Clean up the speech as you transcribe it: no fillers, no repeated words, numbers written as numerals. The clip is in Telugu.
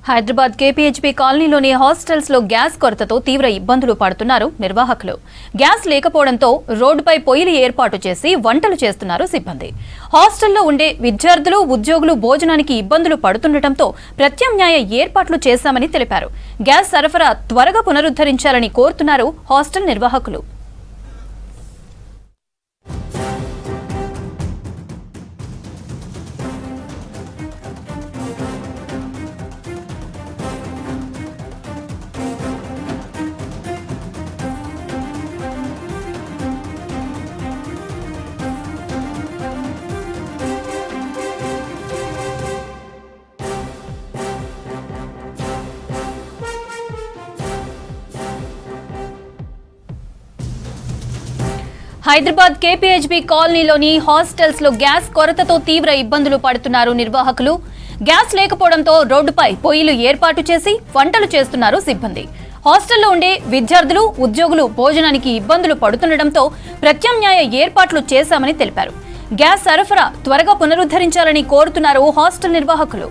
హైదరాబాద్ కేపీహెచ్బీ కాలనీలోని హాస్టల్స్ లో గ్యాస్ కొరతతో తీవ్ర ఇబ్బందులు పడుతున్నారు నిర్వాహకులు. గ్యాస్ లేకపోవడంతో రోడ్డుపై పొయ్యిలు ఏర్పాటు చేసి వంటలు చేస్తున్నారు సిబ్బంది. హాస్టల్లో ఉండే విద్యార్థులు, ఉద్యోగులు భోజనానికి ఇబ్బందులు పడుతుండటంతో ప్రత్యామ్నాయ ఏర్పాట్లు చేశామని తెలిపారు. గ్యాస్ సరఫరా త్వరగా పునరుద్ధరించాలని కోరుతున్నారు హాస్టల్ నిర్వాహకులు. హైదరాబాద్ కేపీహెచ్బీ కాలనీలోని హాస్టల్స్ లో గ్యాస్ కొరతతో తీవ్ర ఇబ్బందులు పడుతున్నారు నిర్వాహకులు. గ్యాస్ లేకపోవడంతో రోడ్డుపై పొయ్యిలు ఏర్పాటు చేసి వంటలు చేస్తున్నారు సిబ్బంది. హాస్టల్లో ఉండే విద్యార్థులు, ఉద్యోగులు భోజనానికి ఇబ్బందులు పడుతుండటంతో ప్రత్యామ్నాయ ఏర్పాట్లు చేశామని తెలిపారు. గ్యాస్ సరఫరా త్వరగా పునరుద్ధరించాలని కోరుతున్నారు హాస్టల్ నిర్వాహకులు.